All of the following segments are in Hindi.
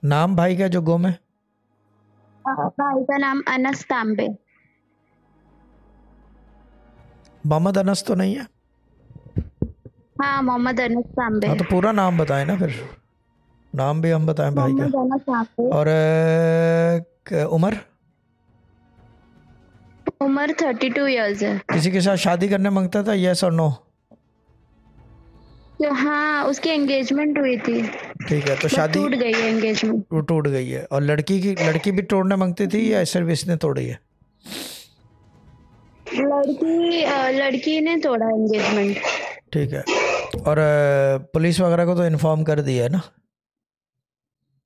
नाम भाई का जो गुम है? भाई का नाम अनस तांबे। मोहम्मद अनस तो नहीं है? हाँ, मोहम्मद अनस तांबे। हाँ तो पूरा नाम बताएं ना फिर, नाम भी हम बताएं भाई का। मोहम्मद अनस तांबे। और उम्र? उम्र 32 ईयर्स है। किसी के साथ शादी करने मांगता था, यस और नो? तो हाँ, उसकी एंगेजमेंट हुई थी ठीक है, तो बट शादी टूट गई है एंगेजमेंट। टूट गई है। और लड़की भी तोड़ने मांगती थी या सिर्फ इसने तोड़ी है? लड़की ने तोड़ा एंगेजमेंट। ठीक है। और पुलिस वगैरह को तो इन्फॉर्म कर दिया है ना?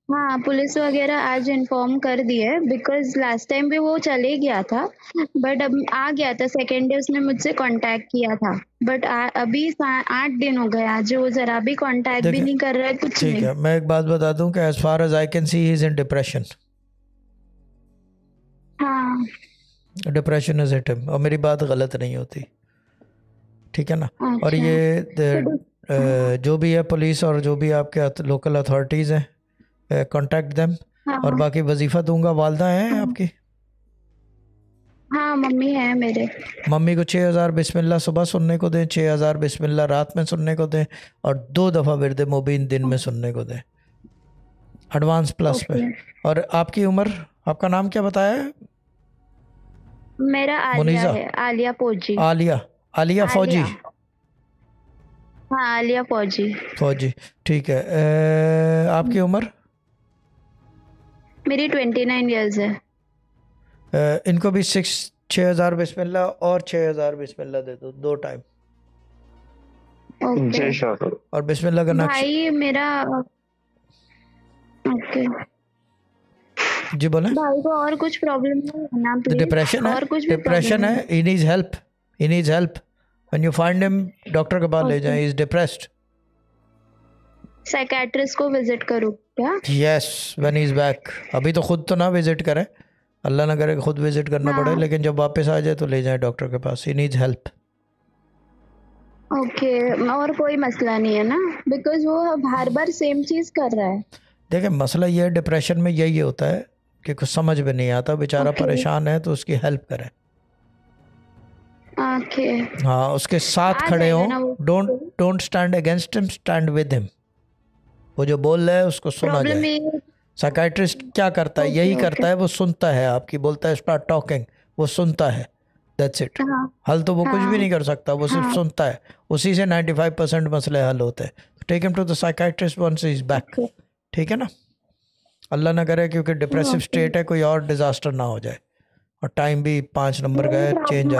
हाँ, पुलिस वगैरह आज इन्फॉर्म कर दिए बिकॉज लास्ट टाइम भी वो चले गया था। बट अब आ गया था, सेकेंड डे उसने मुझसे कांटेक्ट किया था। बट अभी 8 दिन हो गए, आज वो जरा भी कांटेक्ट भी देखिए, नहीं कर रहा है, कुछ ठीक नहीं। है, मैं एक बात बता दूं कि as far as I can see he is in depression. हाँ। डिप्रेशन इज हिट हिम, और मेरी बात गलत नहीं होती, ठीक है ना? और अच्छा। ये तो जो भी है पुलिस और जो भी आपके लोकल अथॉरिटीज़ हैं, कांटेक्ट देम। और हाँ। बाकी वजीफ़ा दूंगा। वालदा हैं हाँ। आपकी? हाँ, मम्मी है मेरे। मम्मी को 6,000 बिस्मिल्लाह सुबह सुनने को दें, 6,000 बिस्मिल्लाह रात में सुनने को दें, और 2 दफ़ा विरद मुबीन दिन में सुनने को दें, एडवांस प्लस पे। ओके। और आपकी उम्र, आपका नाम क्या बताया है? मेरा आलिया मुनीज़ा? है, आलिया फौजी। आलिया? आलिया फौजी? आलिया। हाँ, आलिया फौजी। फौजी, ठीक है। आपकी उम्र? मेरी 29 ईयर्स है। इनको भी 6,000 बिस्मिल्लाह और 6,000 बिस्मिल्लाह दे दो, 2 टाइम। ओके। जय शाह। और बिस्मिल्लाह का नक्श। भाई मेरा। ओके। जी बोलें। भाई को और कुछ प्रॉब्लम नहीं है ना डिप्रेशन प्लीज, है, और कुछ भी प्रॉब्लम डिप्रेशन है, नहीं he needs help, he needs help. When you find him, doctor के पास है। ले ओके। जाएं, इज डिप्रेस्ड। साइकेट्रिस्ट को विजिट करूँ क्या? Yes, when is back. अभी तो खुद तो ना विजिट करें, अल्लाह ना करे खुद विजिट करना पड़े, हाँ। लेकिन जब वापस आ जाए तो ले जाएं डॉक्टर के पास, ही नीड्स हेल्प। ओके। और कोई मसला नहीं है ना, बिकॉज वो हर बार सेम चीज कर रहा है। देखिए, मसला ये है डिप्रेशन में, यही होता है कि कुछ समझ में नहीं आता, बेचारा ओके। परेशान है, तो उसकी हेल्प करें। ओके। हाँ, उसके साथ आ खड़े जाएगा हों। ना वो। Don't stand against him, stand with him. वो जो बोल रहा है उसको सुना प्रॉब्लम जाए। ये। साइकाइट्रिस्ट क्या करता है? ओके। यही ओके। करता है, वो सुनता है आपकी, बोलता है स्टार्ट टॉकिंग, वो सुनता है, दैट्स इट। हाँ। हल तो वो कुछ भी हाँ। नहीं कर सकता, वो सिर्फ हाँ। सुनता है। उसी से 95% मसले हल होते हैं। Take him to the psychiatrist once is back, okay. ठीक है ना? अल्लाह ना करे, क्योंकि डिप्रेसिव ओके। स्टेट है, कोई और डिजास्टर ना हो जाए। और टाइम भी 5 नंबर का मेरी है, चेंज। प्रॉब्लम